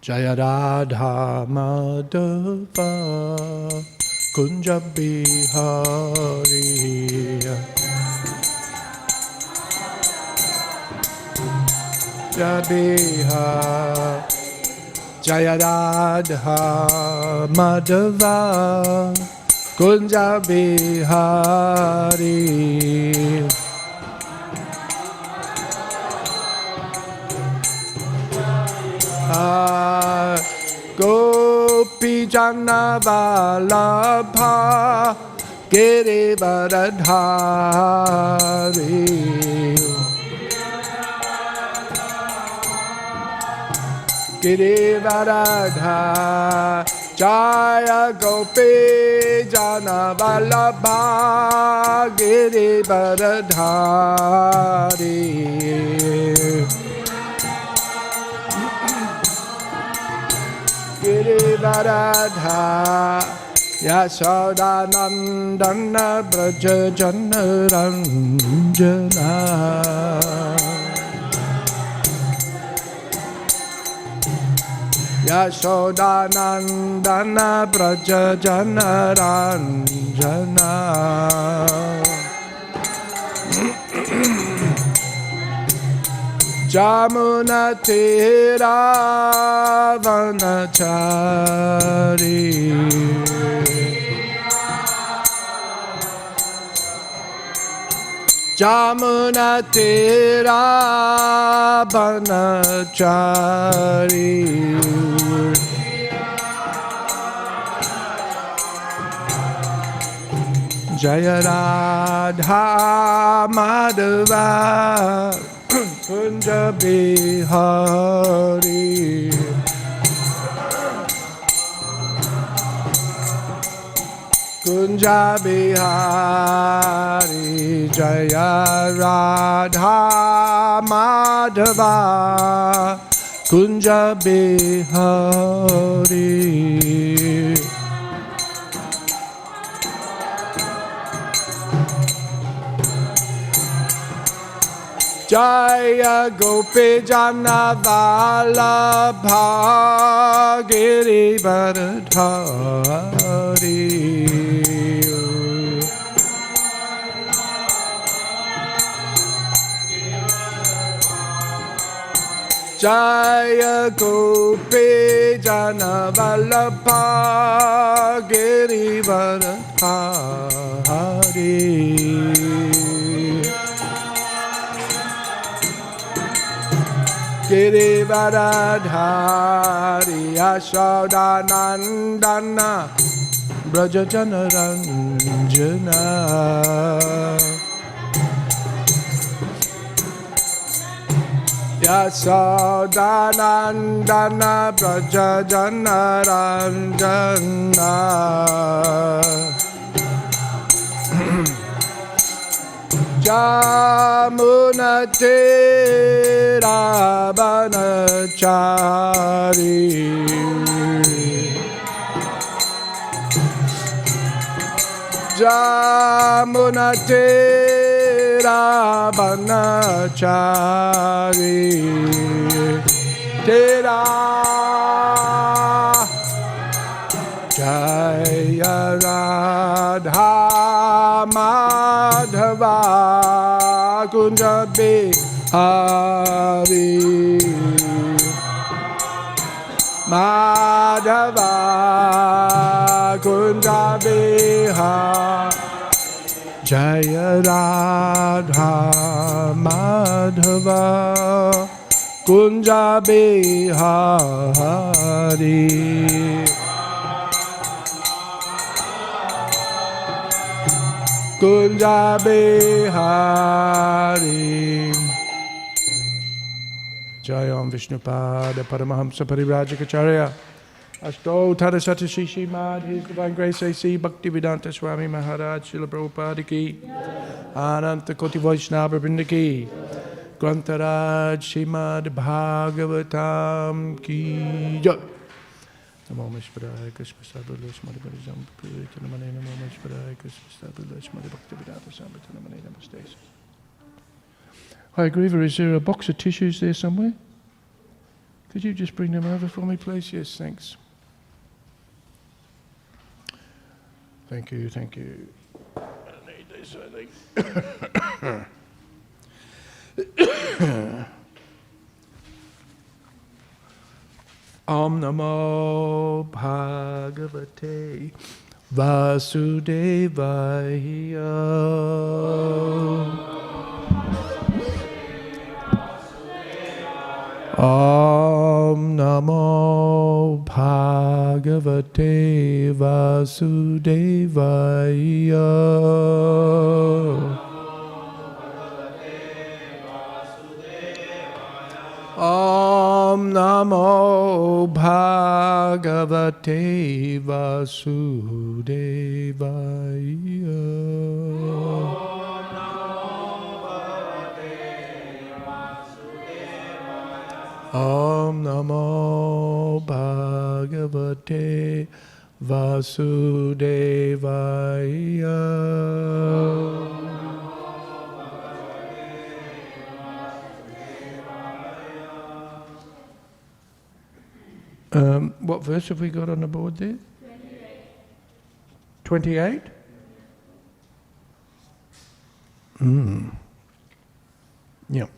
Jaya Radha Madhava Kunja Bihari Jabihar Jaya Radha Madhava Kunja Bihari Gopi Jana Vallabha Girivardhari Girivardhari Jaya Gopi Jana Vallabha Girivardhari Girivardha Yashodanandana Braja Janaranjana Yashodanandana Braja Janaranjana Jamuna Tira Vanachari Jamuna Tira Vanachari Jaya Radha Madhava Kunja Bihari Kunja Bihari Jaya Radha Madhava Kunja Bihari Jaya Gopi Jana Vallabha Girivardhari Jaya Gopi Jana Vallabha Girivardhari Girivardhari Yashodanandana Braja Janaranjana Yashodanandana Braja Janaranjana Jamuna Tira Vanachari Jamuna Tira Vanachari Tira Jaya Radha Madhava Kunja Bihari Madhava Kunja Bihari Jaya Radha Madhava Kunja Bihari Kunja Bihari Jayam Vishnupada Paramahamsa Parivrajaka Ashto Tadasata Śrīmad His Divine Grace A.C. Bhaktivedanta Swami Maharaj Srila Prabhupada Ki Ananta Koti Vaishnava Vrinda Ki Grantaraj Śrīmad Bhāgavatam Ki Jai Namo Mishvaraya Krishna Sabala Smari Barizam Purita Namane Namo Mishvaraya Krishna Sabala Smari Bhaktivedanta Sambatana Namaste Hayagriva, is there a box of tissues there somewhere? Could you just bring them over for me, please? Yes, thanks. Thank you, thank you. I need this, I think. Om Namo Bhagavate Vasudevaya. Om Namo Bhagavate Vasudevaya. Om Namo Bhagavate Vasudevaya. Om Namo Bhagavate Vasudevaya. What verse have we got on the board there? 28. 28? Yep.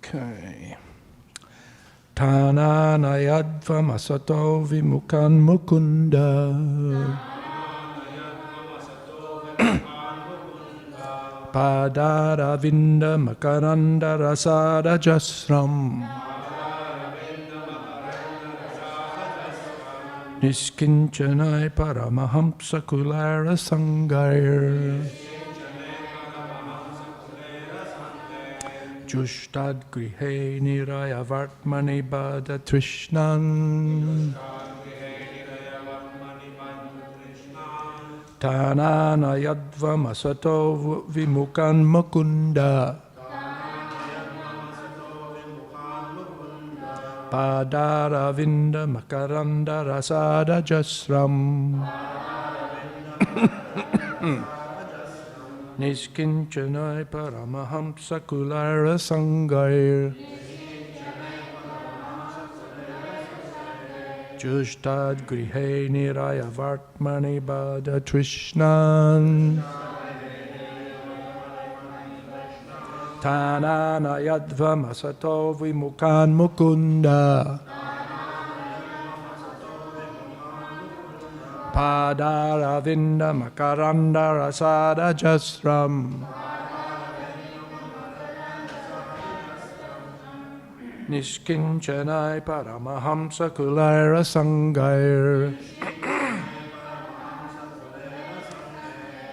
Okay. Tananayadvam asato vimukan mukunda. Padaravinda makaranda rasada jasram. Niskinchanai paramahamsa kulara sangayar. Jushtad grihe niraya vartmani bada trishnan. Tanana yadvam asato vimukan mukunda. Padaravinda makaranda rasada jasram. Niskinchanai paramahamsa kulara sangayar. Jushtad grihe niraya vartmani bada trishnan. Tanana yadvam asato vimukan mukunda. Padaravinda makaranda rasada jasram. Niskinchanai paramahamsa kulara sangayar.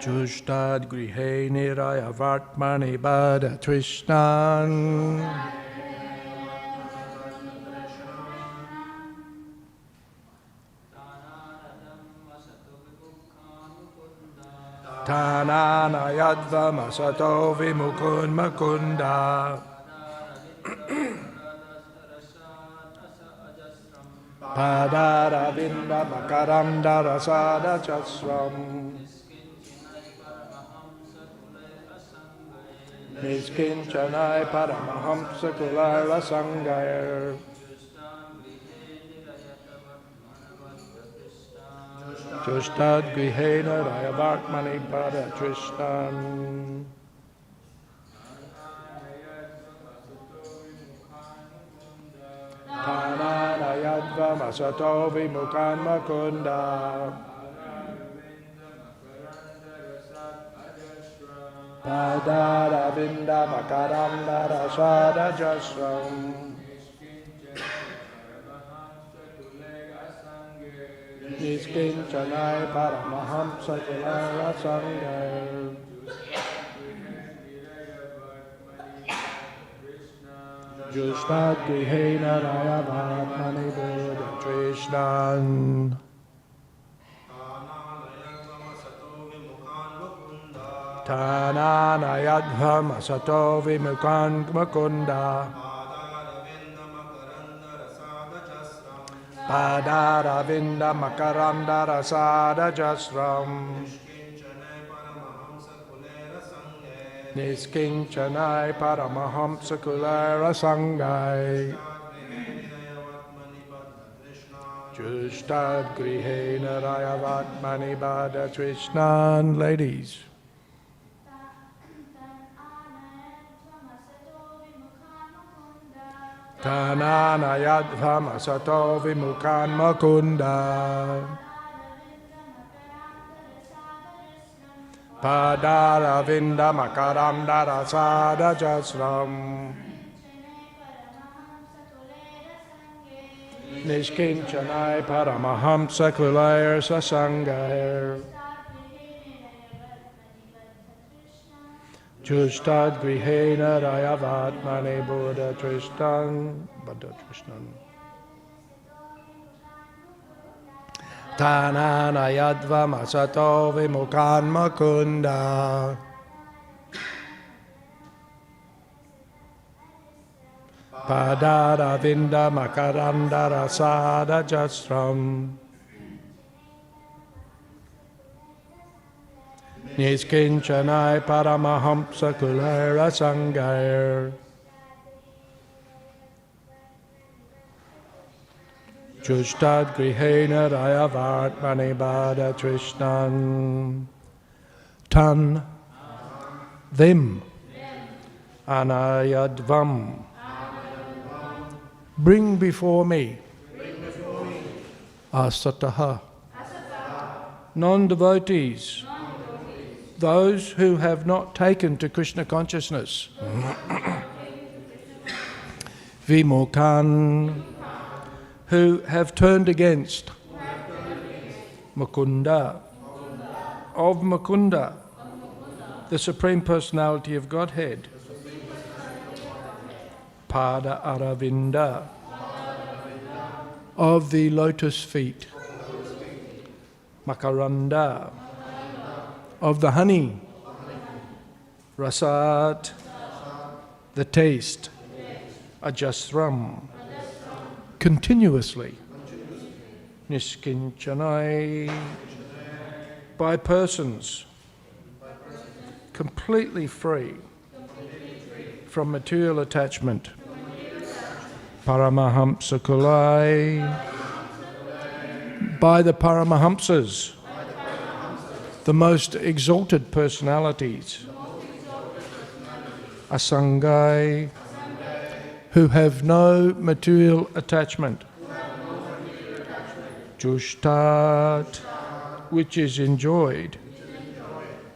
Jushtad grihe niraya vartmani bada trishnan. Tanana yadvam asato vimukun makunda. Padaravinda makaranda rasada jasram. Niskinchanai paramahamsa kulara sangayar. Jushtad grihena rayavartmani pada trishnan. Tanana yadvam asato vimukan makunda. Padaravinda makaranda rasada jasram. Niskinchanai paramahamsa kulara sangayar. Justad Grihena Rayavatmani Buddha Trishnan. Tananayadvam asato vimukan makunda. Padaravinda makaranda rasada jasram. Niskinchanai paramahamsa kulera sangai. Justad grihena rayavatmani bada trishnan. Ladies. Tananayadvam asato vimukan makunda. Padaravinda makaramda rasada jasram. Nishkinchanai paramahamsa kulair sasangair. Justad grihena rayavatmane buddha trishnan. Tananayadvam asato vimukan makunda. Padaravinda makaranda rasada jasram. Niskinchanai paramahamsa kulera sangair. Justad grihena rayavatmani bada trishnan. Tan them anayadvam. Bring before me asataha, non-devotees, those who have not taken to Krishna consciousness. Vimukhan, who have turned against Mukunda, of Mukunda, the Supreme Personality of Godhead. Pada Aravinda, of the lotus feet. Makaranda, of the honey. Rasat, the taste. Ajasram, continuously. Niskinchanai, by persons completely free from material attachment. Paramahamsa Kulai, by the Paramahamsas, the most exalted personalities. Asangai, who have no material attachment. Jushtat, which is enjoyed.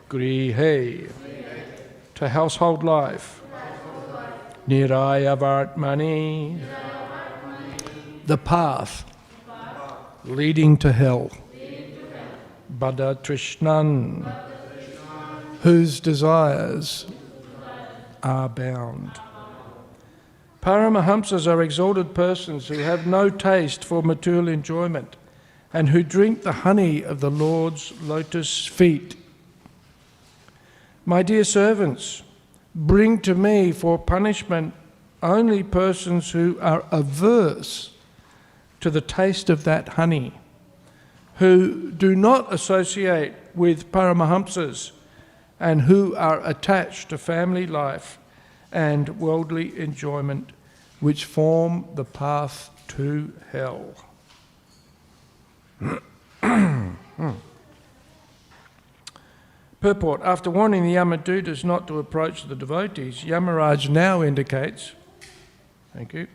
Grihe, to household life. Nirayavartmani, the path leading to hell. Bada Trishnan, whose desires are bound. Paramahamsas are exalted persons who have no taste for material enjoyment and who drink the honey of the Lord's lotus feet. My dear servants, bring to me for punishment only persons who are averse to the taste of that honey, who do not associate with Paramahamsas and who are attached to family life and worldly enjoyment, which form the path to hell. Purport. After warning the Yamadutas not to approach the devotees, Yamaraj now indicates, thank you,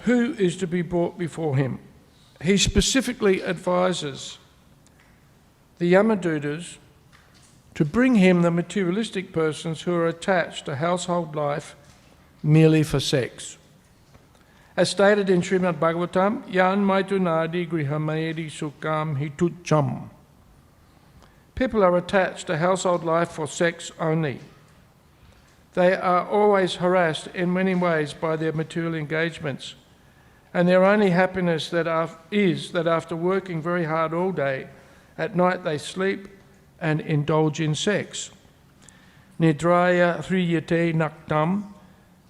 who is to be brought before him. He specifically advises the Yamadutas to bring him the materialistic persons who are attached to household life merely for sex. As stated in Śrīmad Bhāgavatam, Yan Maitunadi Grihamedi Sukam Hitucham. People are attached to household life for sex only. They are always harassed in many ways by their material engagements, and their only happiness is that after working very hard all day, at night they sleep and indulge in sex. Nidraya hriyate naktam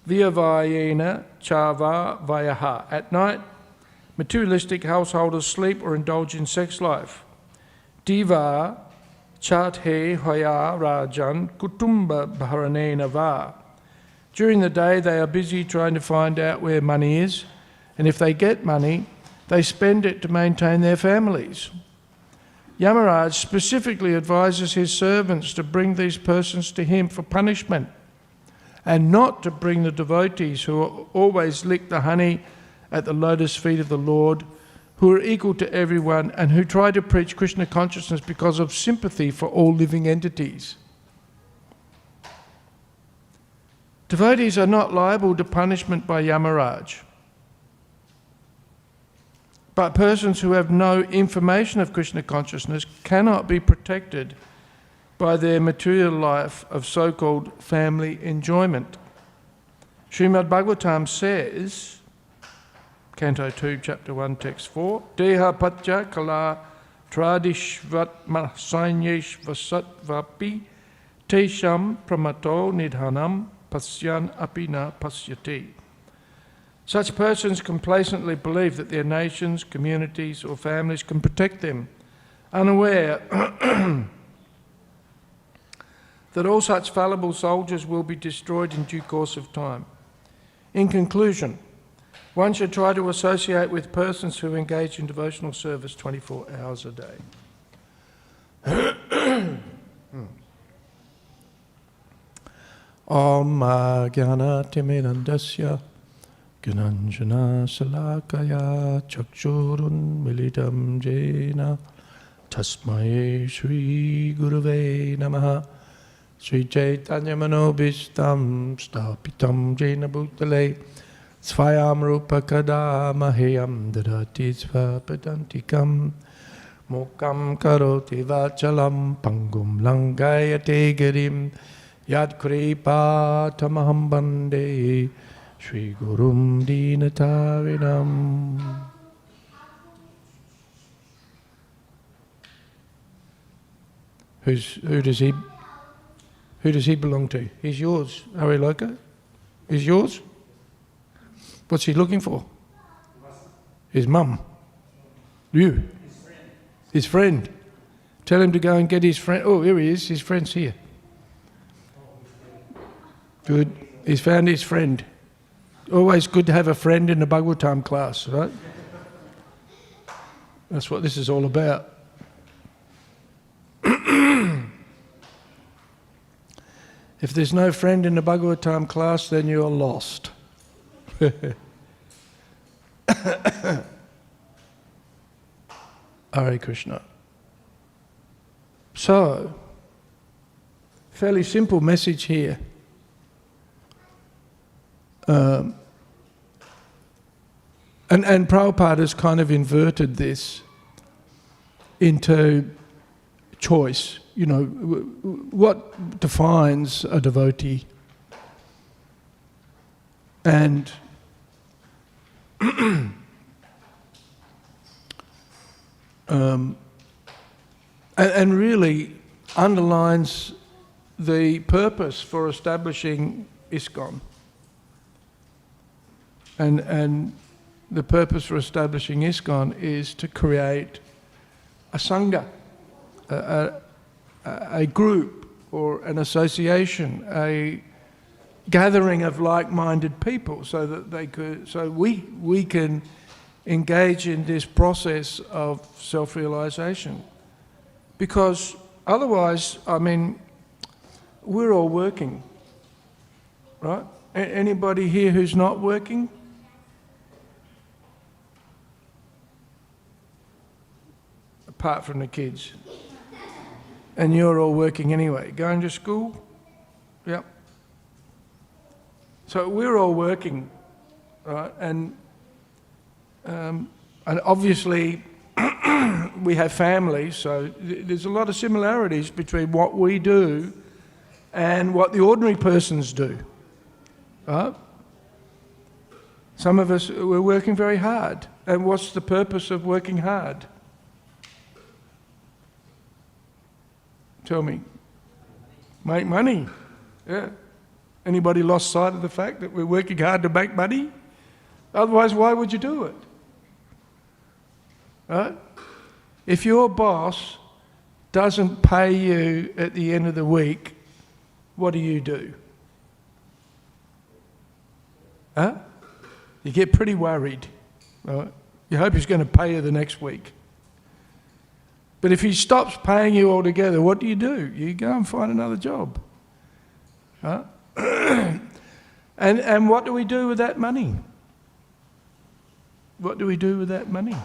vyavayena chava vayaha. At night, materialistic householders sleep or indulge in sex life. Diva chathe hoya rajan kutumba bharanena va. During the day, they are busy trying to find out where money is, and if they get money, they spend it to maintain their families. Yamaraj specifically advises his servants to bring these persons to him for punishment, and not to bring the devotees who always lick the honey at the lotus feet of the Lord, who are equal to everyone and who try to preach Krishna consciousness because of sympathy for all living entities. Devotees are not liable to punishment by Yamaraj, but persons who have no information of Krishna consciousness cannot be protected by their material life of so-called family enjoyment. Śrīmad Bhāgavatam says, Canto 2, Chapter 1, Text 4, Deha patja kala tradishvat masanyeshvasat vapi tesham pramato nidhanam pasyan apina pasyati. Such persons complacently believe that their nations, communities or families can protect them, unaware that all such fallible soldiers will be destroyed in due course of time. In conclusion, one should try to associate with persons who engage in devotional service 24 hours a day. Om Jnana Timirandasya Gunanjana Salakaya Chakshurun Militam Jena Tasmai Shri Gurave Namaha Sri Chaitanya Manobishtam Stapitam Jena Bhutale Svayam Rupa Kada Mahayam Dadati Svapadantikam Mokam Karoti Vachalam Pangum Langayate Girim Yad Kripa Tamaham Bande Shri Gurum Dinatarinam. Who does he belong to? He's yours, Hare Loka. He's yours. What's he looking for? His mum. You. His friend. Tell him to go and get his friend. Oh, here he is. His friend's here. Good. He's found his friend. Always good to have a friend in the Bhagavatam class, right? That's what this is all about. If there's no friend in the Bhagavatam class, then you're lost. Hare Krishna. So, fairly simple message here. And Prabhupada has kind of inverted this into choice. You know, what defines a devotee? And and really underlines the purpose for establishing ISKCON. And the purpose for establishing ISKCON is to create a sangha, a group or an association, a gathering of like-minded people, so that we can engage in this process of self-realization. Because otherwise, I mean, we're all working, right? Anybody here who's not working? Apart from the kids. And you're all working anyway. Going to school? Yep. So we're all working, right? And obviously we have families, so there's a lot of similarities between what we do and what the ordinary persons do. Right? Some of us, we're working very hard. And what's the purpose of working hard? Tell me. Make money. Yeah. Anybody lost sight of the fact that we're working hard to make money? Otherwise, why would you do it? Right? If your boss doesn't pay you at the end of the week, what do? Huh? You get pretty worried. Right? You hope he's going to pay you the next week. But if he stops paying you altogether, what do? You go and find another job. Right? And what do we do with that money? What do we do with that money?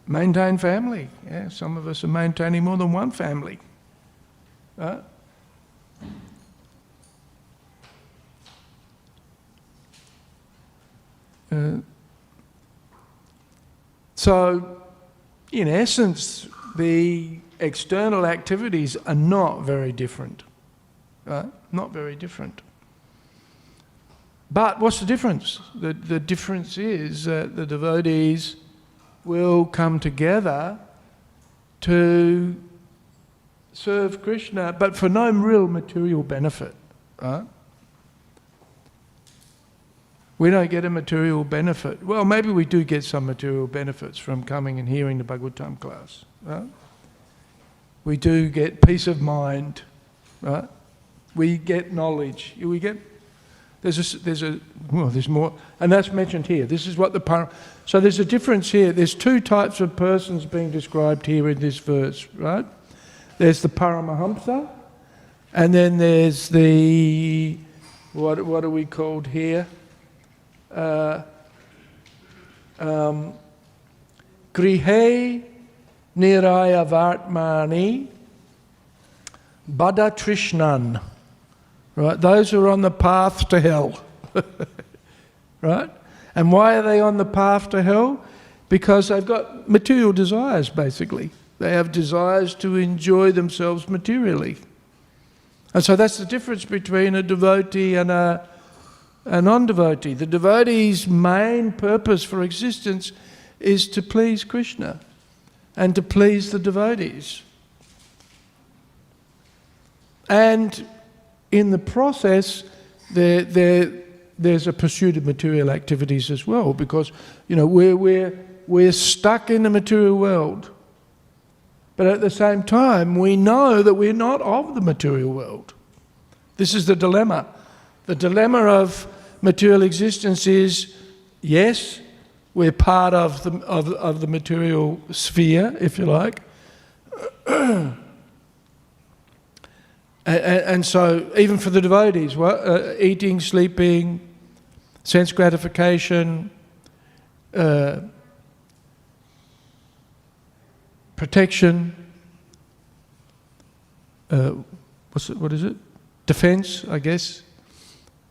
Maintain family. Yeah, some of us are maintaining more than one family. Right? So, in essence, the external activities are not very different. Right? Not very different. But what's the difference? The difference is that the devotees will come together to serve Krishna, but for no real material benefit. Right? We don't get a material benefit. Well, maybe we do get some material benefits from coming and hearing the Bhagavatam class. Right? We do get peace of mind. Right? We get knowledge. We get. There's more, and that's mentioned here. This is what so there's a difference here. There's two types of persons being described here in this verse, right? There's the Paramahamsa, and then there's the what are we called here? Grihe niraya vartmani bada trishnan. Right, those who are on the path to hell. Right? And why are they on the path to hell? Because they've got material desires, basically. They have desires to enjoy themselves materially. And so that's the difference between a devotee and a non-devotee. The devotee's main purpose for existence is to please Krishna and to please the devotees. And in the process, there's a pursuit of material activities as well, because we're stuck in the material world. But at the same time, we know that we're not of the material world. This is the dilemma. The dilemma of material existence is, yes, we're part of the material sphere, if you like. And so, even for the devotees, eating, sleeping, sense gratification, protection, what is it? Defense, I guess.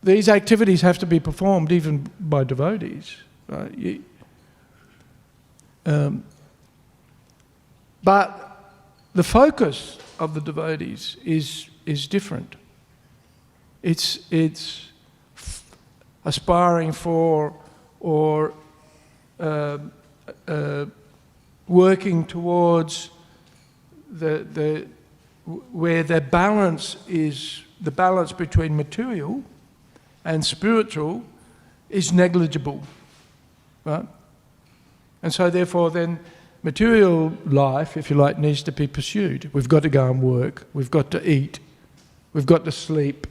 These activities have to be performed even by devotees. Right? But the focus of the devotees is different. It's aspiring for or working towards where the balance between material and spiritual is negligible, right? And so therefore then material life, if you like, needs to be pursued. We've got to go and work. We've got to eat. We've got to sleep.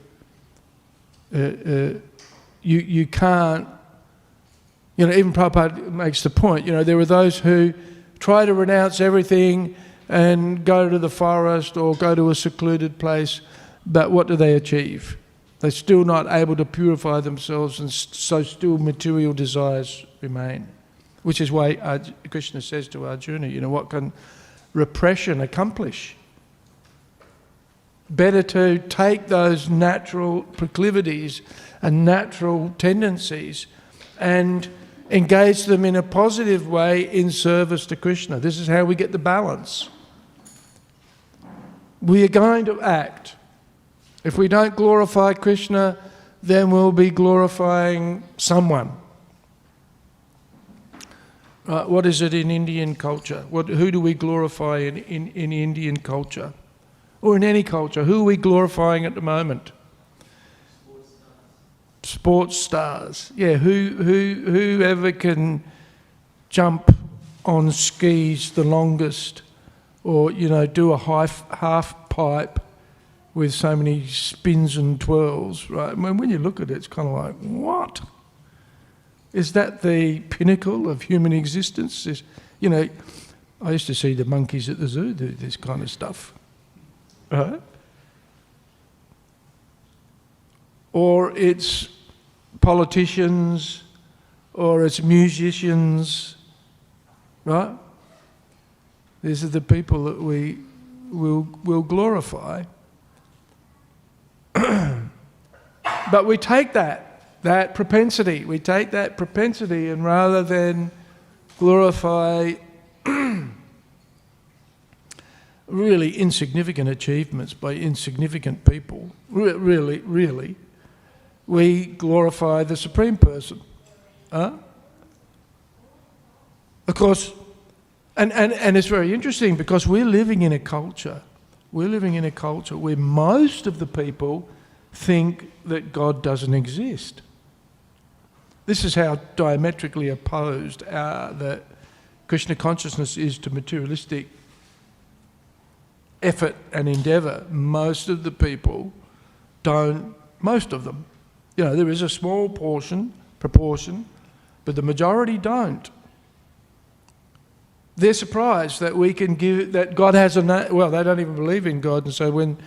You can't, even Prabhupada makes the point, there are those who try to renounce everything and go to the forest or go to a secluded place, but what do they achieve? They're still not able to purify themselves, and so still material desires remain. Which is why Krishna says to Arjuna, what can repression accomplish? Better to take those natural proclivities and natural tendencies and engage them in a positive way in service to Krishna. This is how we get the balance. we are going to act. If we don't glorify Krishna, then we'll be glorifying someone. What is it in Indian culture? Who do we glorify in Indian culture? Or in any culture? Who are we glorifying at the moment? Sports stars. Yeah, whoever can jump on skis the longest, or do a half pipe with so many spins and twirls, right? I mean, when you look at it, it's kind of like, what? Is that the pinnacle of human existence? I used to see the monkeys at the zoo do this kind of stuff, right? Or it's politicians, or it's musicians, right? These are the people that we will glorify. But we take that propensity, and rather than glorify really insignificant achievements by insignificant people, really, we glorify the Supreme Person. Of course, and it's very interesting because we're living in a culture where most of the people think that God doesn't exist. This is how diametrically opposed that Krishna consciousness is to materialistic effort and endeavour. Most of the people don't, there is a small proportion, but the majority don't. They're surprised that we can that God has a name. Well, they don't even believe in God, and so when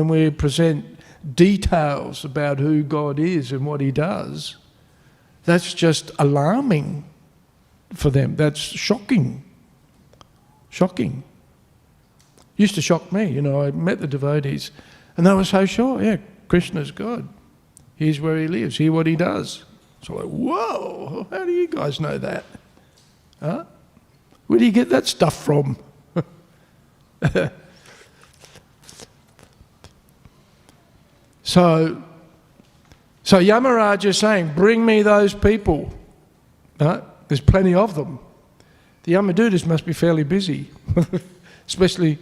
we present details about who God is and what He does, that's just alarming for them. That's shocking. Used to shock me. I met the devotees, and they were so sure. Yeah, Krishna's God. Here's where He lives. Here's what He does. So like, whoa! How do you guys know that? Huh? Where do you get that stuff from? So Yamaraj is saying, bring me those people. Right? There's plenty of them. The Yamadutas must be fairly busy. Especially,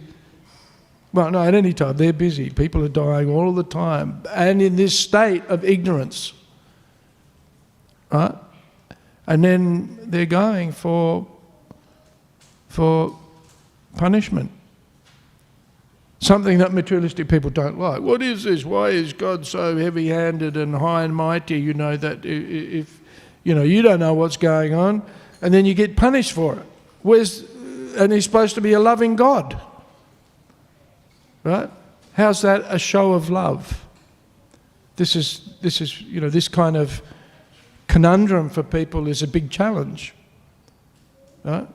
at any time, they're busy. People are dying all the time. And in this state of ignorance. Right? And then they're going for punishment. Something that materialistic people don't like. What is this? Why is God so heavy-handed and high and mighty? That if you don't know what's going on, and then you get punished for it. And He's supposed to be a loving God, right? How's that a show of love? This is this kind of conundrum for people is a big challenge, right?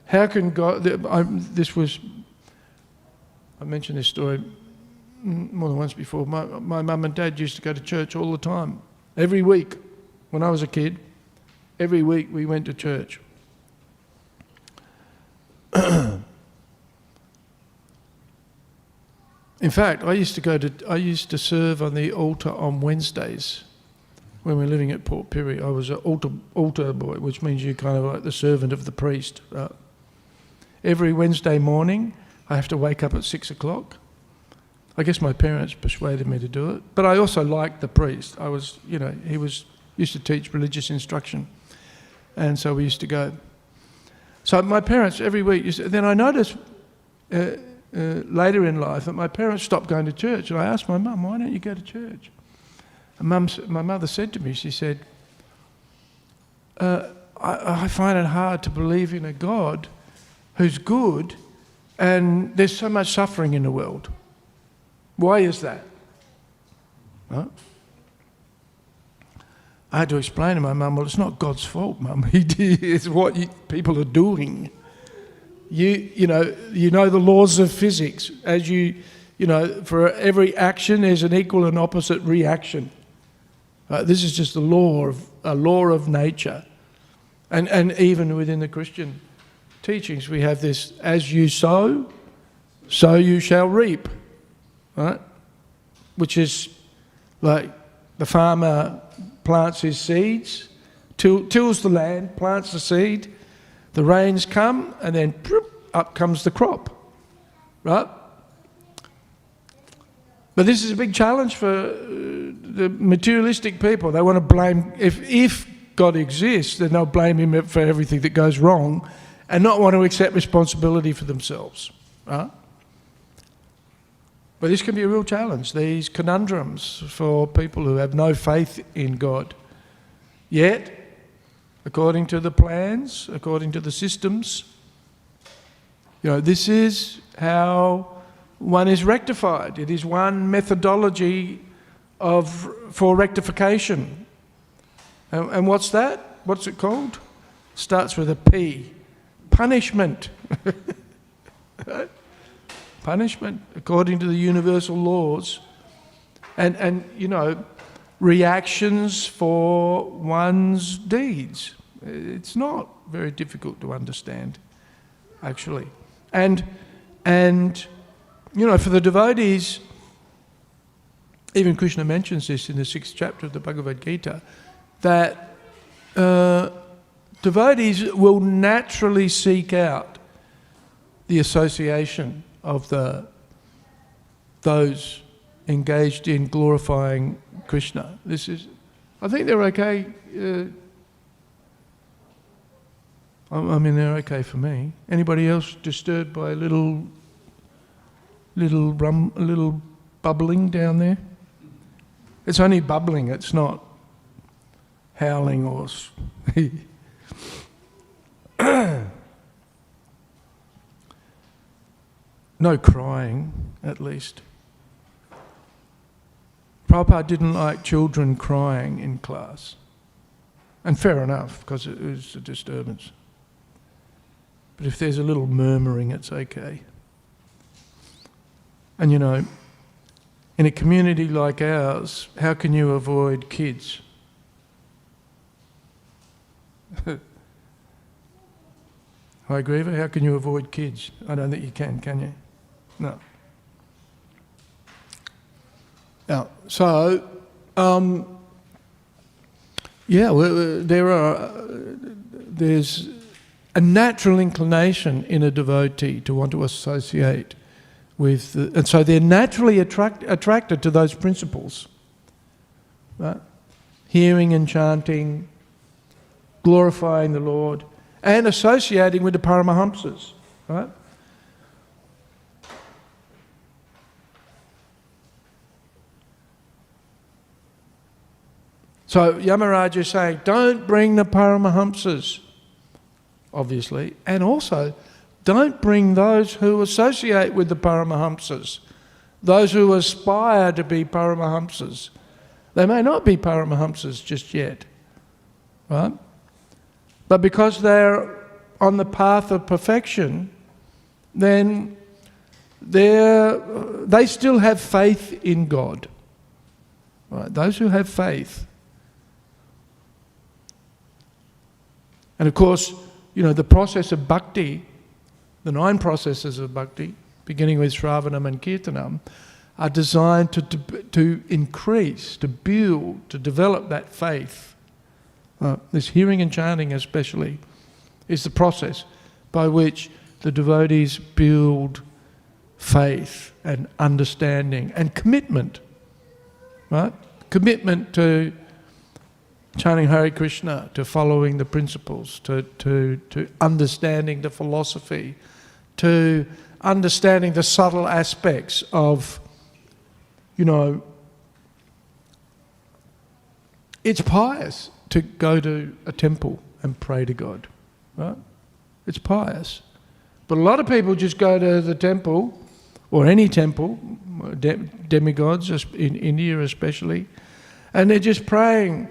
How can God? I mentioned this story more than once before. My mum and dad used to go to church all the time. Every week, when I was a kid, every week we went to church. In fact, I used to serve on the altar on Wednesdays when we were living at Port Pirie. I was an altar boy, which means you're kind of like the servant of the priest. Every Wednesday morning, I have to wake up at 6 o'clock. I guess my parents persuaded me to do it, but I also liked the priest. He used to teach religious instruction, and so we used to go. So my parents every week. Then I noticed later in life that my parents stopped going to church, and I asked my mum, "Why don't you go to church?" And my mother said to me, she said, I find it hard to believe in a God who's good, and there's so much suffering in the world. Why is that? Huh? I had to explain to my mum, well, it's not God's fault, Mum. It's what people are doing. You know the laws of physics. As for every action, there's an equal and opposite reaction. This is just a law of nature, and even within the Christian teachings, we have this, as you sow, so you shall reap, right? Which is like the farmer plants his seeds, tills the land, plants the seed, the rains come, and then up comes the crop, right? But this is a big challenge for the materialistic people. They want to blame, if God exists, then they'll blame him for everything that goes wrong and not want to accept responsibility for themselves, right? But this can be a real challenge, these conundrums for people who have no faith in God. Yet, according to the plans, according to the systems, this is how one is rectified. It is one methodology for rectification. And what's that? What's it called? Starts with a P. Punishment. Punishment, according to the universal laws. And reactions for one's deeds. It's not very difficult to understand, actually. And for the devotees, even Krishna mentions this in the 6th chapter of the Bhagavad Gita, that devotees will naturally seek out the association of those engaged in glorifying Krishna. I think they're okay. They're okay for me. Anybody else disturbed by a little bubbling down there? It's only bubbling, it's not howling or... No crying, at least. Prabhupada didn't like children crying in class. And fair enough, because it was a disturbance. But if there's a little murmuring, it's okay. And in a community like ours, how can you avoid kids? Hi, Griever, how can you avoid kids? I don't think you can you? No. Now, so, there's a natural inclination in a devotee to want to associate with, and so they're naturally attracted to those principles, right? Hearing and chanting, glorifying the Lord, and associating with the Paramahamsas, right? So Yamaraj is saying, don't bring the Paramahamsas, obviously, and also don't bring those who associate with the Paramahamsas, those who aspire to be Paramahamsas. They may not be Paramahamsas just yet, right? But because they're on the path of perfection, then they still have faith in God. Right? Those who have faith. And of course, the process of bhakti, the 9 processes of bhakti, beginning with Shravanam and Kirtanam, are designed to increase, to build, to develop that faith. This hearing and chanting especially is the process by which the devotees build faith and understanding and commitment, right? Commitment to chanting Hare Krishna, to following the principles, to understanding the philosophy, to understanding the subtle aspects of, it's pious to go to a temple and pray to God, right? It's pious. But a lot of people just go to the temple, or any temple, demigods in India especially, and they're just praying,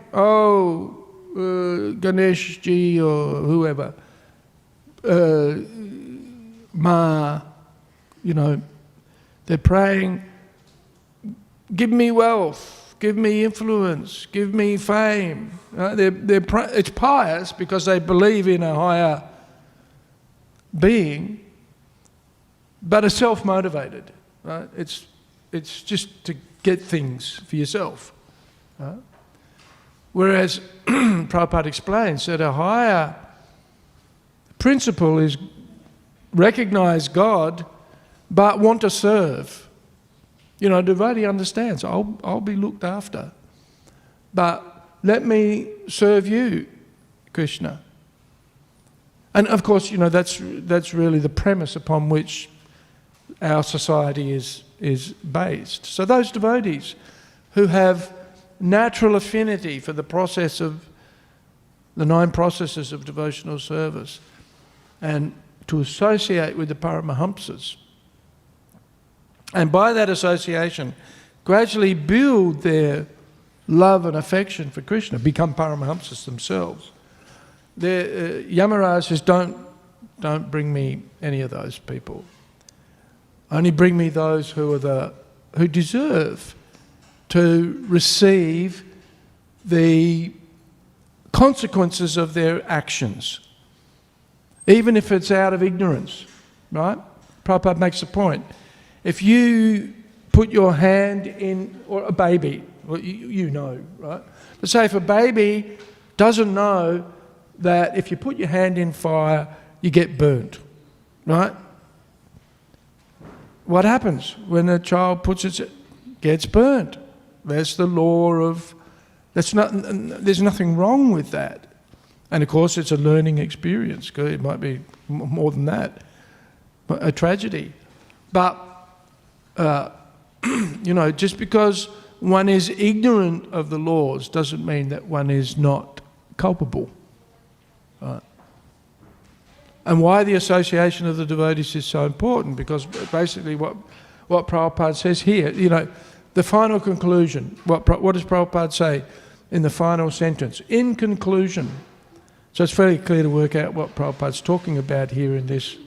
Ganesh ji or whoever, Ma, they're praying, give me wealth, give me influence, give me fame. It's pious because they believe in a higher being, but are self-motivated. Right? It's just to get things for yourself. Right? Whereas Prabhupada explains that a higher principle is recognize God, but want to serve. You know, devotee understands, I'll be looked after, but let me serve you, Krishna. And of course, you know, that's really the premise upon which our society is based. So those devotees who have natural affinity for the process of the 9 processes of devotional service and to associate with the Paramahamsas, and by that association gradually build their love and affection for Krishna, become Paramahamsas themselves. Yamaraj says, don't bring me any of those people. Only bring me those who deserve to receive the consequences of their actions, even if it's out of ignorance, right? Prabhupada makes a point. If you put your hand in, or a baby, well, you know, right? But say if a baby doesn't know that if you put your hand in fire, you get burnt, right? What happens when a child gets burnt? That's the law of, there's nothing wrong with that. And of course it's a learning experience. It might be more than that, a tragedy. But, you know, just because one is ignorant of the laws doesn't mean that one is not culpable. Right? And why the association of the devotees is so important, because basically what Prabhupada says here, you know, the final conclusion, what does Prabhupada say in the final sentence? In conclusion. So it's fairly clear to work out what Prabhupada's talking about here in this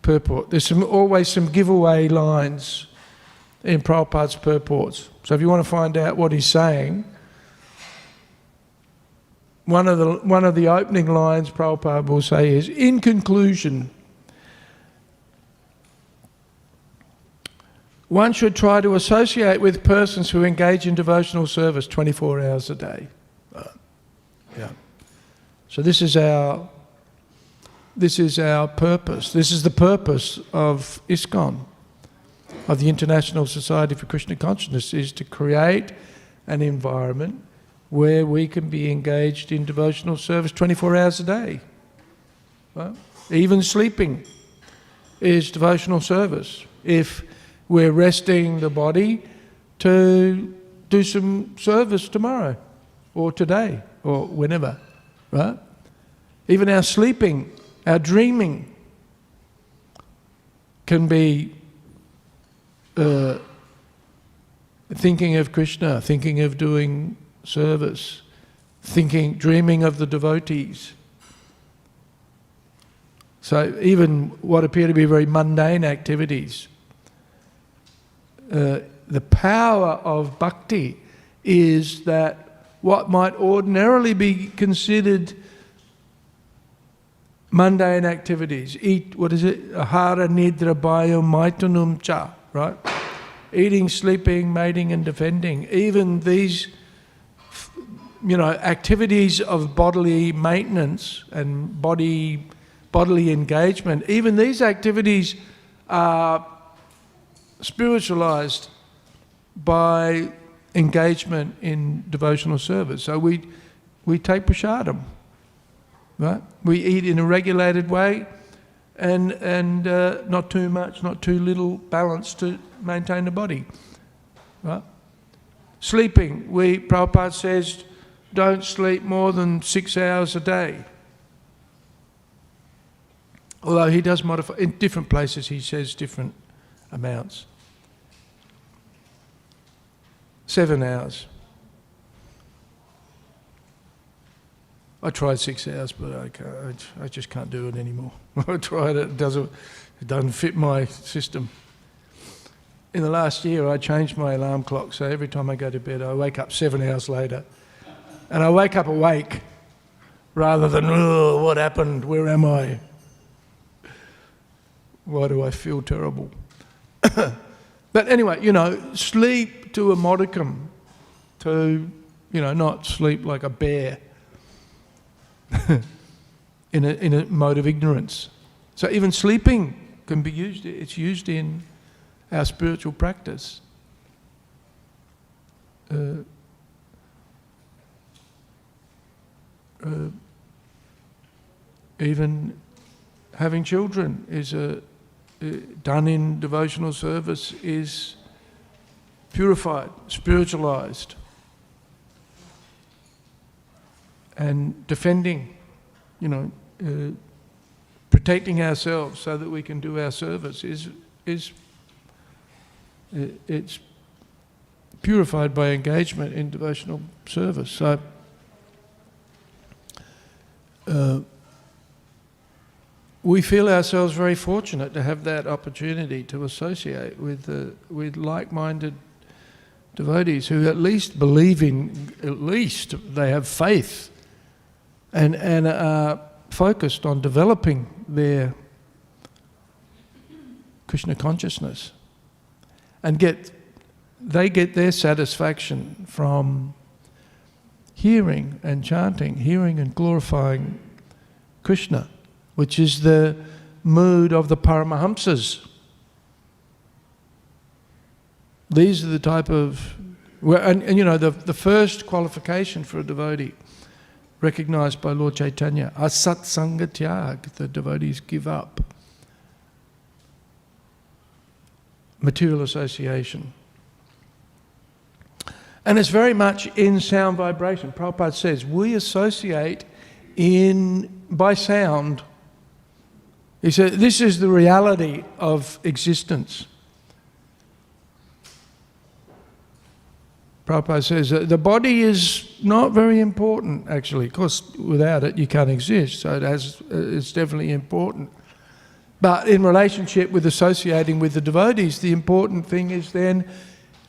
purport. There's always some giveaway lines in Prabhupada's purports. So if you want to find out what he's saying, one of the opening lines Prabhupada will say is, in conclusion, one should try to associate with persons who engage in devotional service 24 hours a day. Yeah. So this is our purpose. This is the purpose of ISKCON, of the International Society for Krishna Consciousness, is to create an environment where we can be engaged in devotional service 24 hours a day. Right? Even sleeping is devotional service. If we're resting the body to do some service tomorrow or today or whenever, right? Even our sleeping, our dreaming can be thinking of Krishna, thinking of doing service, dreaming of the devotees. So even what appear to be very mundane activities, the power of bhakti is that what might ordinarily be considered mundane activities, Hare, nidra, bhaya, maitunum cha, right? Eating, sleeping, mating and defending. Even these, you know, activities of bodily maintenance and bodily engagement, even these activities are spiritualized by engagement in devotional service. So we take prasadam, right? We eat in a regulated way and not too much, not too little, balanced to maintain the body, right? Sleeping, Prabhupada says, don't sleep more than 6 hours a day. Although he does modify, in different places he says different amounts. 7 hours. I tried 6 hours, but I just can't do it anymore. I tried it, it doesn't fit my system. In the last year I changed my alarm clock, so every time I go to bed I wake up 7 hours later. And I wake up awake rather than, oh, what happened, where am I? Why do I feel terrible? But anyway, sleep to a modicum, to, not sleep like a bear in a mode of ignorance. So even sleeping can be used, it's used in our spiritual practice. Even having children is done in devotional service is purified, spiritualized, and defending, protecting ourselves so that we can do our service it's purified by engagement in devotional service. So we feel ourselves very fortunate to have that opportunity to associate with like-minded devotees who at least believe in, they have faith and are focused on developing their Krishna consciousness, and they get their satisfaction from hearing and chanting, hearing and glorifying Krishna, which is the mood of the Paramahamsas. These are the type of, the first qualification for a devotee, recognized by Lord Chaitanya, asat sanga tyag, the devotees give up material association. And it's very much in sound vibration. Prabhupada says, we associate by sound. He said, this is the reality of existence. Prabhupada says that the body is not very important, actually. Of course, without it, you can't exist, so it's definitely important. But in relationship with associating with the devotees, the important thing is then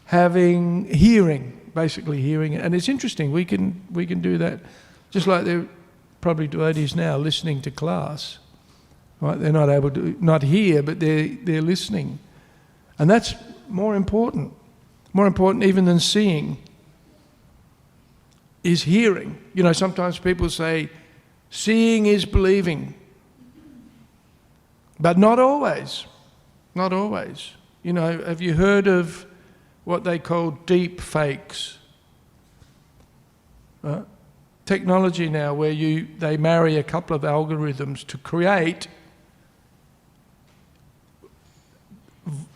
having hearing, basically hearing. And it's interesting, we can do that, just like there are probably devotees now listening to class. Right? They're not able to, not hear, but they're listening. And that's more important even than seeing, is hearing. Sometimes people say, seeing is believing. But not always. Not always. Have you heard of what they call deep fakes? Technology now where they marry a couple of algorithms to create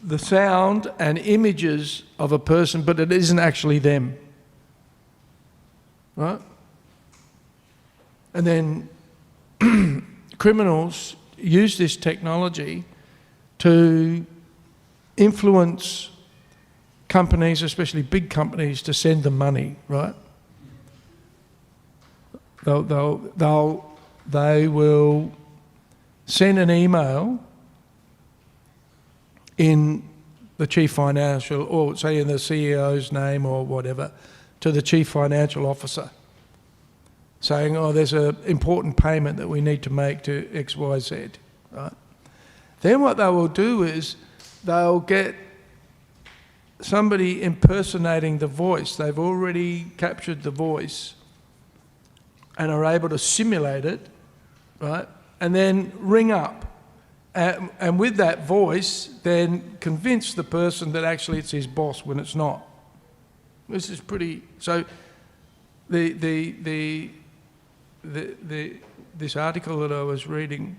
the sound and images of a person, but it isn't actually them. Right? And then criminals use this technology to influence companies, especially big companies, to send them money, right? They will send an email in the chief financial, or say in the CEO's name or whatever, to the chief financial officer, saying, there's an important payment that we need to make to XYZ, right? Then what they will do is they'll get somebody impersonating the voice. They've already captured the voice and are able to simulate it, right? And then ring up. And with that voice, then convince the person that actually it's his boss when it's not. This is pretty... So this article that I was reading,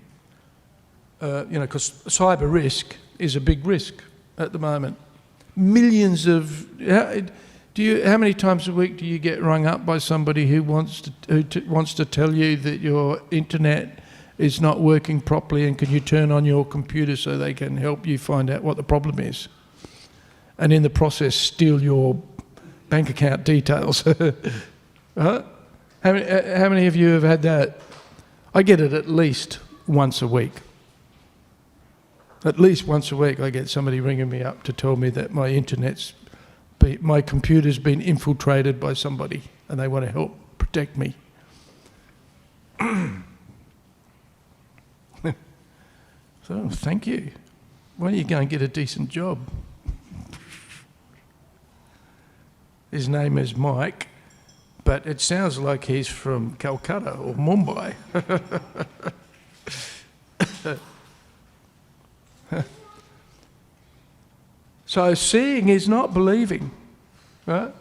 because cyber risk is a big risk at the moment. Millions of... How many times a week do you get rung up by somebody who wants to tell you that your internet is not working properly and can you turn on your computer so they can help you find out what the problem is? And in the process steal your bank account details. Right? How many of you have had that? I get it at least once a week. At least once a week I get somebody ringing me up to tell me that my computer's been infiltrated by somebody and they want to help protect me. So, thank you. why don't you go and get a decent job? His name is Mike, but it sounds like he's from Calcutta or Mumbai. So seeing is not believing, right?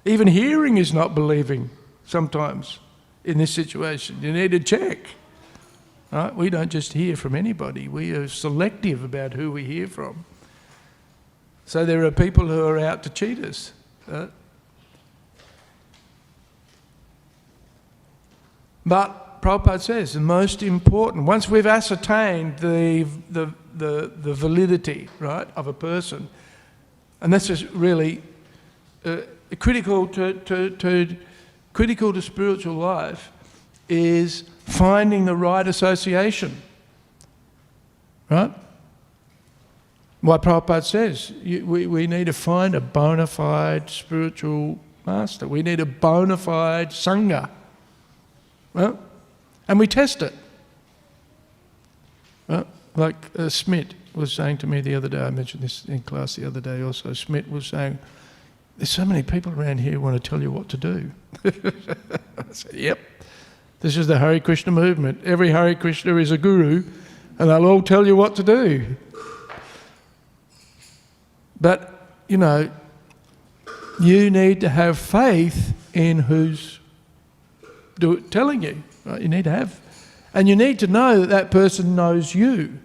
Even hearing is not believing sometimes in this situation. You need to check, right? We don't just hear from anybody. We are selective about who we hear from. So there are people who are out to cheat us, right? But Prabhupada says the most important, once we've ascertained the validity, right, of a person, and this is really critical to spiritual life, is finding the right association, right? What Prabhupada says, we need to find a bona fide spiritual master. We need a bona fide sangha. Right? And we test it. Right? Like Smith was saying to me the other day, I mentioned this in class the other day also, Smith was saying, there's so many people around here who want to tell you what to do. I said, yep, this is the Hare Krishna movement. Every Hare Krishna is a guru and they'll all tell you what to do. But, you know, you need to have faith in who's telling you. Right? You need to have. And you need to know that that person knows you.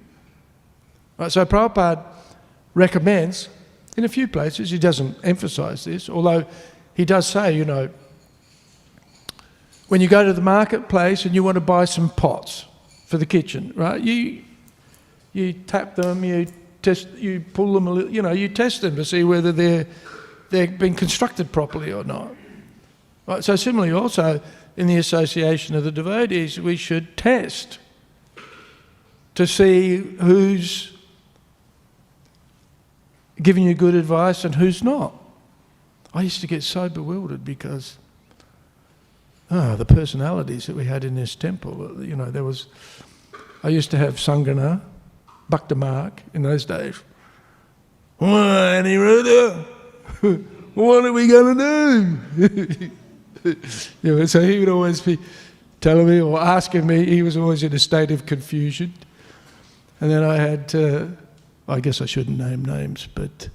Right? So Prabhupada recommends, in a few places, he doesn't emphasise this, although he does say, you know, when you go to the marketplace and you want to buy some pots for the kitchen, right? You tap them, you pull them a little, you know, you test them to see whether they've been constructed properly or not. Right? So similarly also, in the association of the devotees, we should test to see who's giving you good advice and who's not. I used to get so bewildered because the personalities that we had in this temple, you know, I used to have Sangana, Bhakta Mark in those days. Oh, Aniruddha, what are we going to do? You know, so he would always be telling me or asking me, he was always in a state of confusion. And then I had, I guess I shouldn't name names, but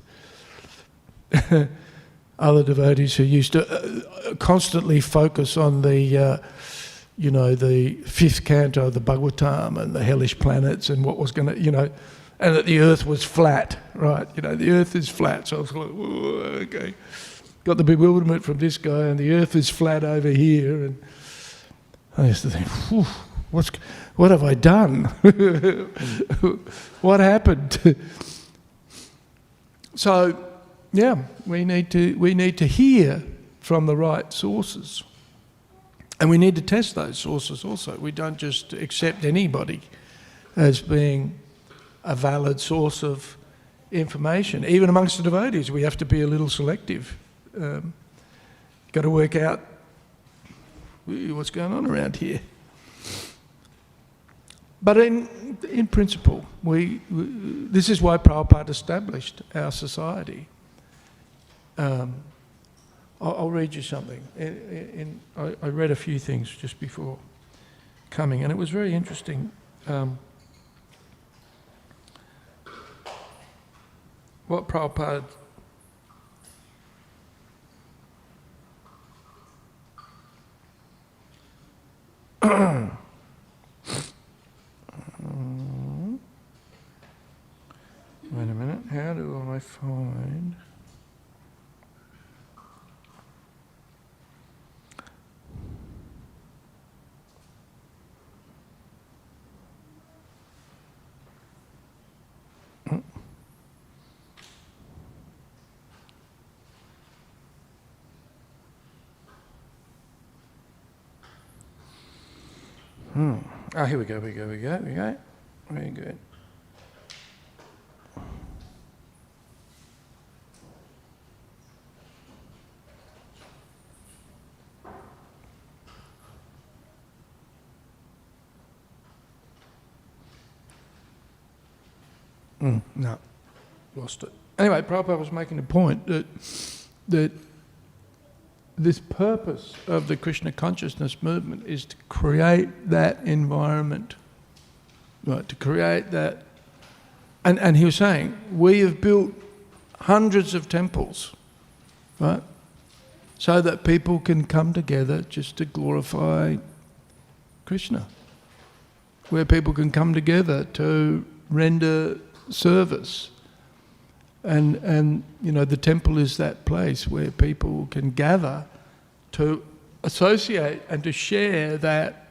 other devotees who used to constantly focus on the, you know, the fifth canto of the Bhagavatam and the hellish planets and what was going to, you know, and that the earth was flat, right? You know, the earth is flat. So I was like, whoa, okay. Got the bewilderment from this guy, and the earth is flat over here, and I used to think, what have I done? What happened? So, yeah, we need to hear from the right sources, and we need to test those sources also. We don't just accept anybody as being a valid source of information. Even amongst the devotees, we have to be a little selective. Got to work out what's going on around here. But in principle, this is why Prabhupada established our society. I'll read you something. I read a few things just before coming, and it was very interesting. What Prabhupada wait a minute, how do I find... Oh, here we go. Very good. No, lost it. Anyway, Prabhupada was making a point that this purpose of the Krishna consciousness movement is to create that environment, right? To create that, and he was saying we have built hundreds of temples, right? So that people can come together just to glorify Krishna, where people can come together to render service. And you know, the temple is that place where people can gather to associate and to share that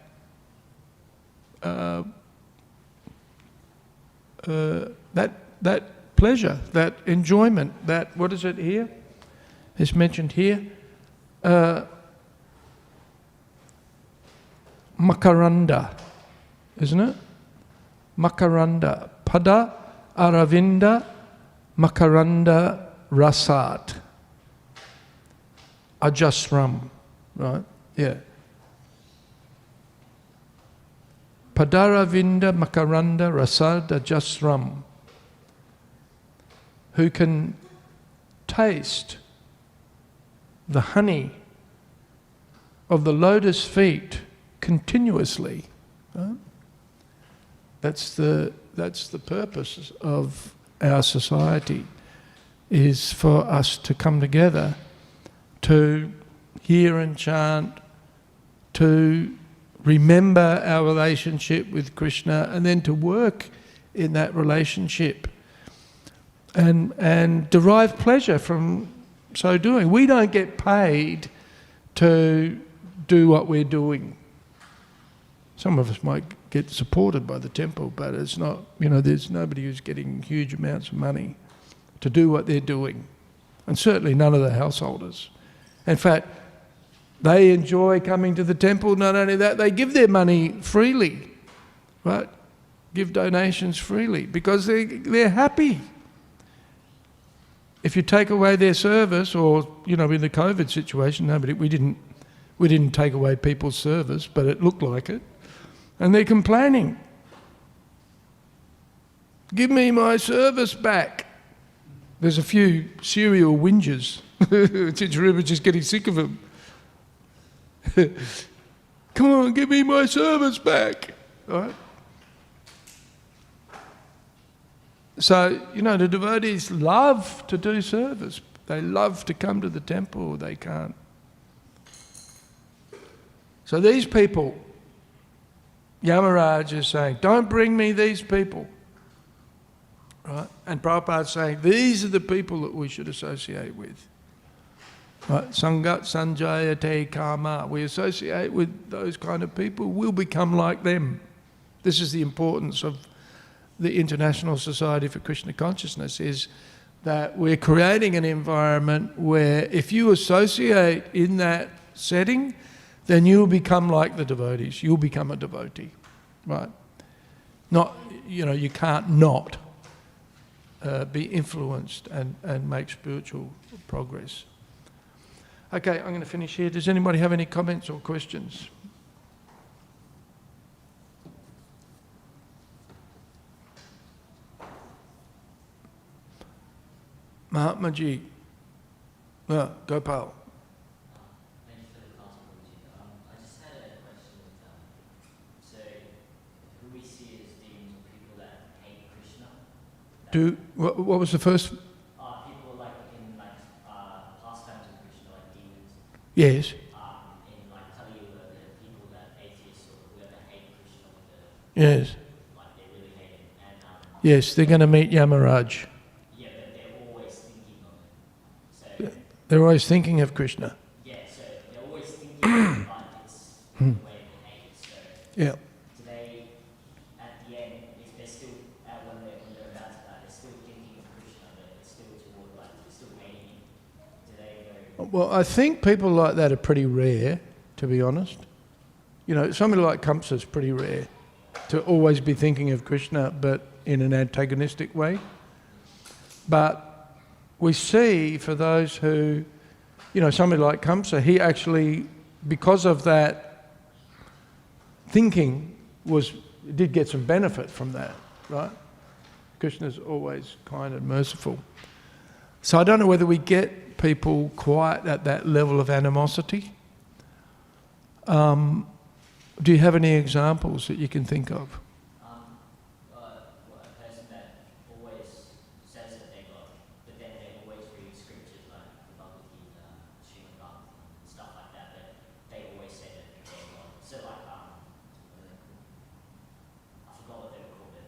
that pleasure, that enjoyment, that, what is it here? It's mentioned here. Makaranda, isn't it? Makaranda. Pada Aravinda Makaranda Rasat. Ajasram, right? Yeah. Padaravinda Makaranda Rasad Ajasram. Who can taste the honey of the lotus feet continuously. Right? That's the purpose of our society, is for us to come together to hear and chant, to remember our relationship with Krishna, and then to work in that relationship and derive pleasure from so doing. We don't get paid to do what we're doing. Some of us might get supported by the temple, but it's not, you know, there's nobody who's getting huge amounts of money to do what they're doing. And certainly none of the householders. In fact, they enjoy coming to the temple. Not only that, they give their money freely, right? Give donations freely because they're happy. If you take away their service, or, you know, in the COVID situation, we didn't take away people's service, but it looked like it. And they're complaining. Give me my service back. There's a few serial whingers. We're just getting sick of them. Come on, give me my service back. All right? So, you know, the devotees love to do service. They love to come to the temple. They can't. So these people, Yamaraj is saying, don't bring me these people. Right? And Prabhupada's saying, these are the people that we should associate with. Right? Sangat Sanjayate Karma. We associate with those kind of people, we'll become like them. This is the importance of the International Society for Krishna Consciousness, is that we're creating an environment where if you associate in that setting, then you'll become like the devotees. You'll become a devotee, right? Not, you know, you can't not be influenced and make spiritual progress. Okay, I'm going to finish here. Does anybody have any comments or questions? Mahatmaji, Gopal. Thank you for the class, Prabhuji. I just had a question. So, who we see as demons are people that hate Krishna. What was the first? People like in pastimes of Krishna, like demons. Yes. In like Kali Yuga, the people that atheists or whoever hate Krishna with the, Yes. like they really hate him. And Yes, they're going to meet Yamaraj. yeah, but they're always thinking of him. So They're always thinking of Krishna. yeah, so they're always thinking of him, but it's the way they hate it. So Yeah. do they, at the end, if they're still, when they're about to die, they're still thinking of Krishna, but they're still toward, like, they're still hating him? Do they go? Well, I think people like that are pretty rare, to be honest. You know, somebody like Kamsa is pretty rare, to always be thinking of Krishna, but in an antagonistic way. But we see for those who, you know, somebody like Kamsa, he actually, because of that thinking, did get some benefit from that, right? Krishna's always kind and merciful. So I don't know whether we get people quite at that level of animosity. Do you have any examples that you can think of? A person that always says that they love, but then they always read scriptures like the Bhagavad Gita, Śrīmad Bhāgavatam, stuff like that, but they always say that they love. So like, I forgot what they were called, but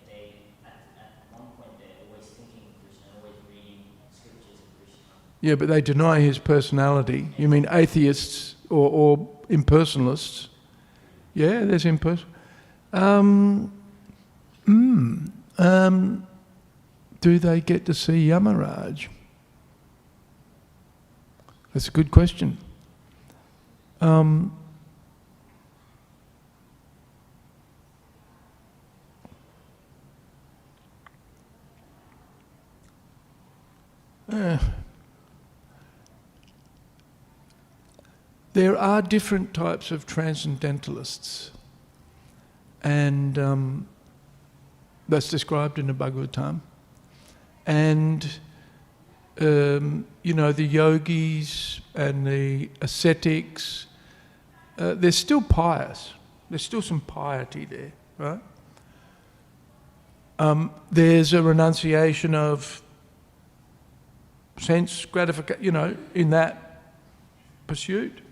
they at one point they're always thinking of Krishna, always reading scriptures of Krishna. Yeah, but they deny his personality. You mean atheists or impersonalists? Yeah, there's impersonal. Do they get to see Yamaraj? That's a good question. There are different types of transcendentalists, and that's described in the Bhagavatam. And, the yogis and the ascetics, they're still pious. There's still some piety there, right? There's a renunciation of sense gratification, in that pursuit.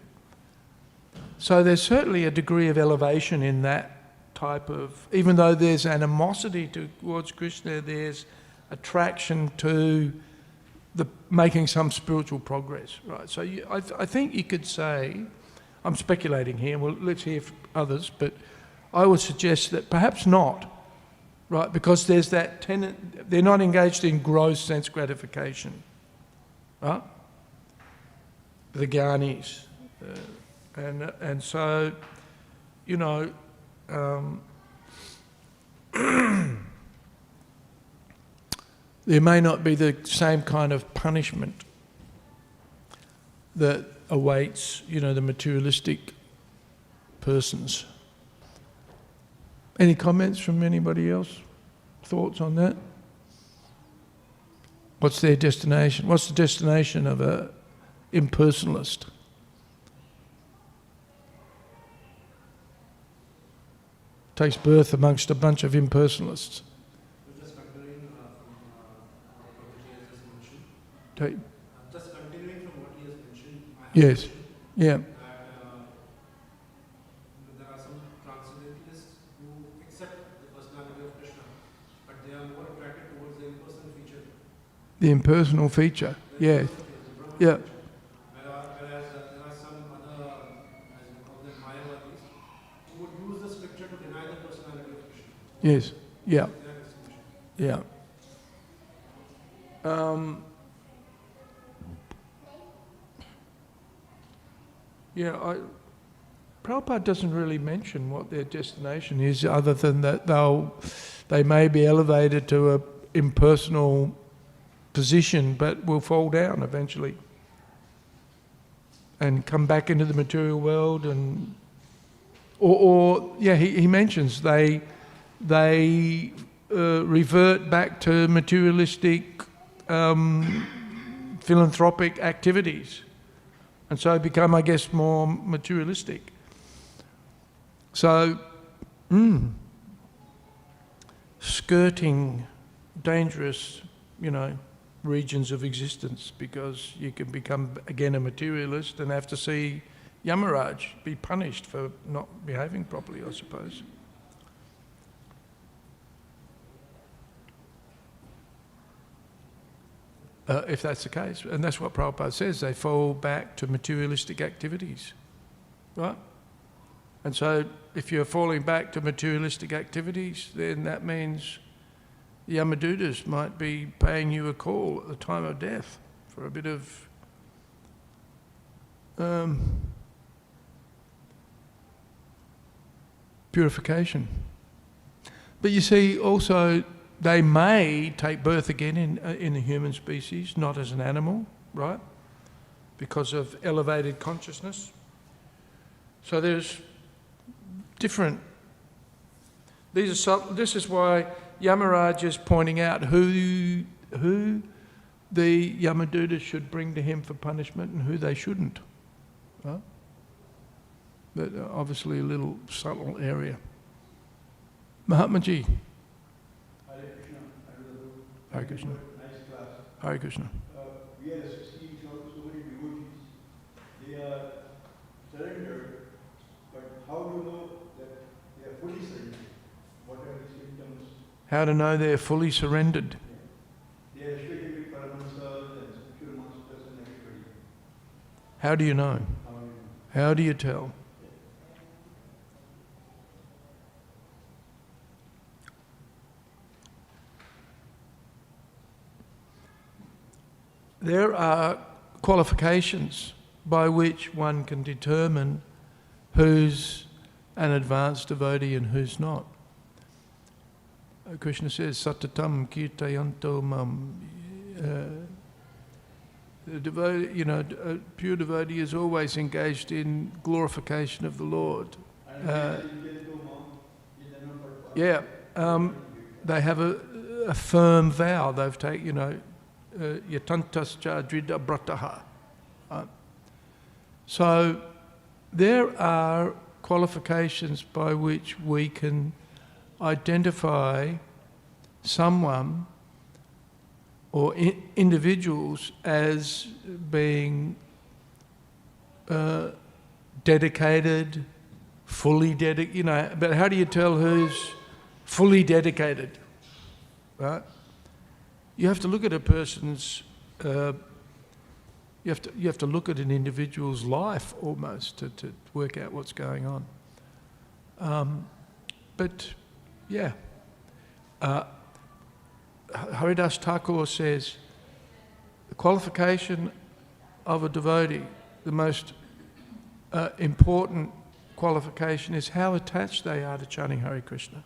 So there's certainly a degree of elevation in that type of, even though there's animosity towards Krishna, there's attraction to the making some spiritual progress, right? So I think you could say, I'm speculating here, well, let's hear from others, but I would suggest that perhaps not, right? Because there's that they're not engaged in gross sense gratification, right? The Gyanis. And so, there may not be the same kind of punishment that awaits, the materialistic persons. Any comments from anybody else? Thoughts on that? What's their destination? What's the destination of a impersonalist? Takes birth amongst a bunch of impersonalists. Just continuing from what he has just mentioned. Just continuing from what he has mentioned. Yes. Yeah. That there are some transcendentalists who accept the personality of Krishna, but they are more attracted towards the impersonal feature. The impersonal feature. Yeah. Yeah. Whereas there are some other, as we call them, Mayavadis, who would use the scripture to deny the personality of Krishna. Yes. Yeah. Yeah. Prabhupada doesn't really mention what their destination is, other than that they may be elevated to a impersonal position, but will fall down eventually and come back into the material world, and he mentions they revert back to materialistic philanthropic activities, and so become, I guess, more materialistic. So, skirting dangerous, regions of existence, because you can become again a materialist and have to see Yamaraj be punished for not behaving properly, I suppose. If that's the case, and that's what Prabhupada says, they fall back to materialistic activities, right? And so if you're falling back to materialistic activities, then that means the Yamadutas might be paying you a call at the time of death for a bit of purification. But you see, also, they may take birth again in the human species, not as an animal, right? Because of elevated consciousness. So there's different. This is why Yamaraj is pointing out who the Yamadutas should bring to him for punishment and who they shouldn't. Right? But obviously a little subtle area. Mahatmaji. Hare Krishna. Hare Krishna. Nice class. Hare Krishna. We are seeing so many devotees. They are surrendered, but how do you know that they are fully surrendered? What are the symptoms? How to know they're fully surrendered? They are respected with Paramahansas and spiritual masters and everybody. How do you know? How do you know? How do you tell? There are qualifications by which one can determine who's an advanced devotee and who's not. Krishna says, Satatam kirtayanto mam. The devotee, a pure devotee is always engaged in glorification of the Lord. They have a firm vow. They've taken, yatantascha drida brataha. So there are qualifications by which we can identify someone or individuals as being dedicated, fully dedicated, but how do you tell who's fully dedicated, right? You have to look at a person's, you have to look at an individual's life almost to work out what's going on. Haridas Thakur says, the qualification of a devotee, the most important qualification is how attached they are to chanting Hare Krishna.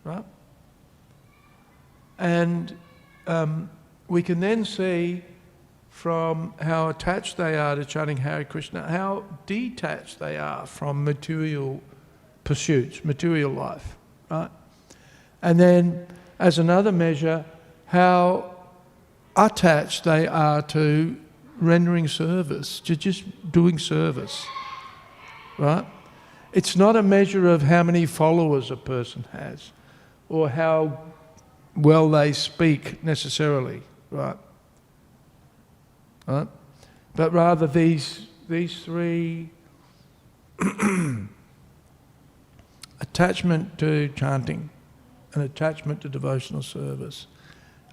Right? And we can then see from how attached they are to chanting Hare Krishna, how detached they are from material pursuits, material life. Right? And then, as another measure, how attached they are to rendering service, to just doing service, right? It's not a measure of how many followers a person has or how well they speak necessarily, right? Right? But rather these three attachment to chanting, an attachment to devotional service,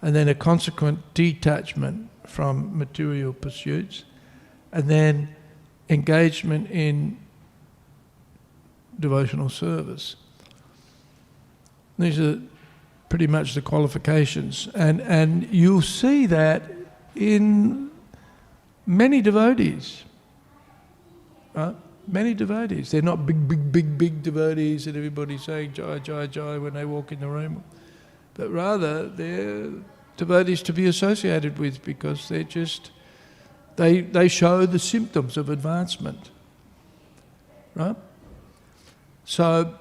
and then a consequent detachment from material pursuits, and then engagement in devotional service. These are pretty much the qualifications, and you'll see that in many devotees, right? Many devotees. They're not big devotees that everybody's saying Jai, Jai, Jai when they walk in the room. But rather, they're devotees to be associated with because they're just, they show the symptoms of advancement. Right? So,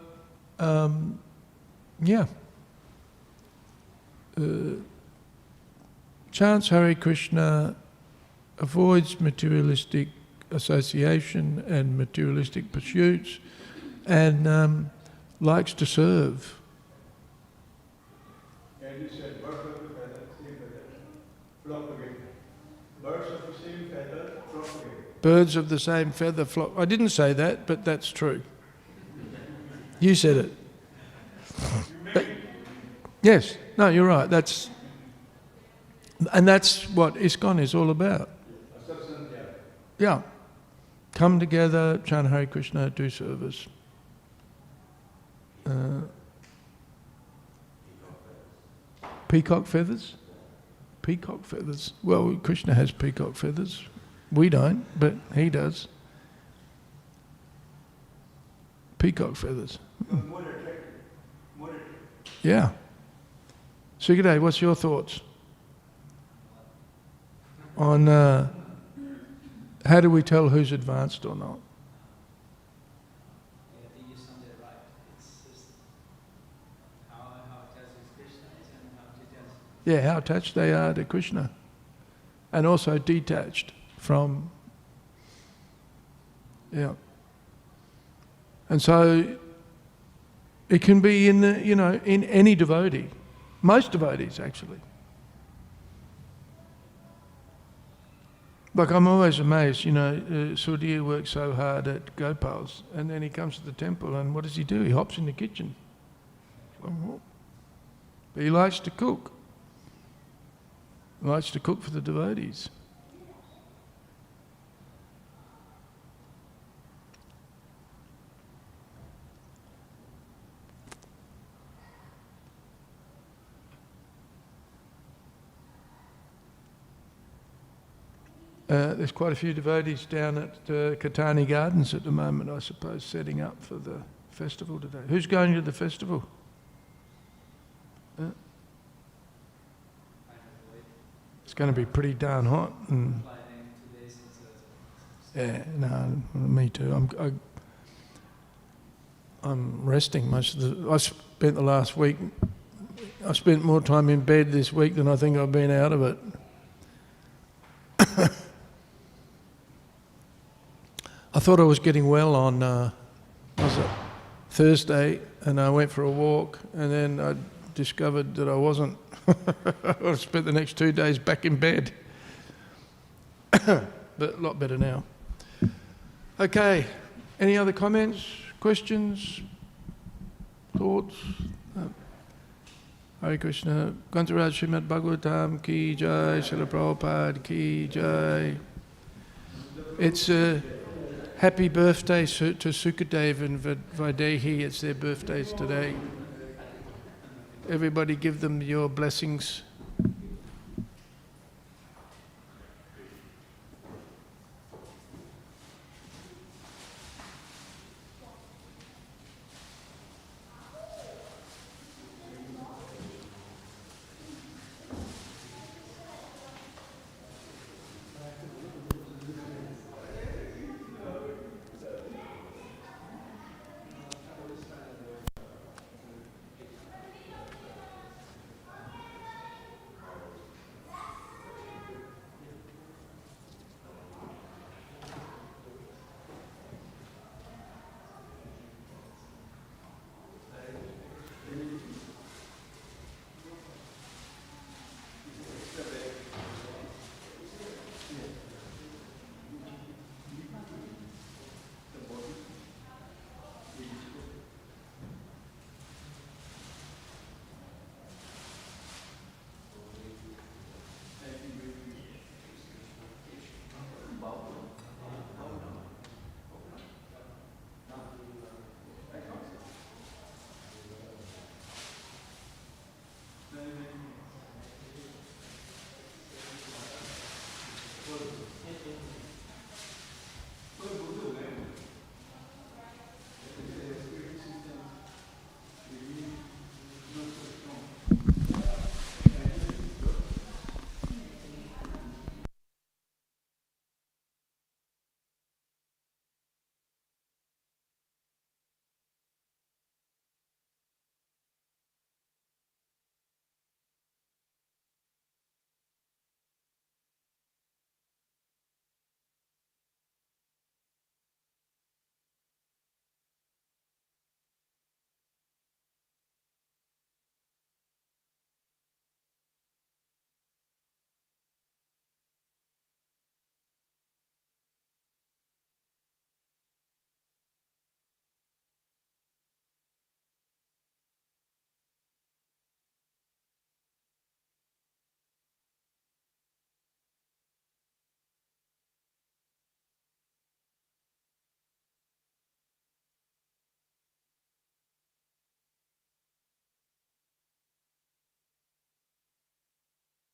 chants Hare Krishna, avoids materialistic association and materialistic pursuits, and likes to serve. And you said, birds of the feather, same feather, flock together. Birds of the same feather, flock together. Birds of the same feather flock. I didn't say that, but that's true. You said it. But, yes, no, you're right. That's what ISKCON is all about. Yeah. Come together, chant Hare Krishna, do service. Peacock feathers? Peacock feathers. Well, Krishna has peacock feathers. We don't, but he does. Peacock feathers. More attractive. More attractive. Yeah. Sugade, what's your thoughts on how do we tell who's advanced or not? Yeah, I think you summed it right. It's just how Yeah, how attached they are to Krishna. And also detached from, yeah. And so it can be in the, in any devotee, most devotees actually. Like I'm always amazed, Sudhir works so hard at Gopal's, and then he comes to the temple, and what does he do? He hops in the kitchen. But he likes to cook. He likes to cook for the devotees. There's quite a few devotees down at Katani Gardens at the moment, I suppose, setting up for the festival today. Who's going to the festival? It's going to be pretty darn hot. And yeah, no, me too. I'm resting most of the. I spent the last week. I spent more time in bed this week than I think I've been out of it. I thought I was getting well on was it Thursday, and I went for a walk, and then I discovered that I wasn't. I spent the next 2 days back in bed, but a lot better now. Okay, any other comments, questions, thoughts? Hare Krishna. Grantharaj Śrīmad Bhāgavatam ki jai, Srila Prabhupada ki jai. It's happy birthday to Sukadev and Vaidehi. It's their birthdays today. Everybody give them your blessings.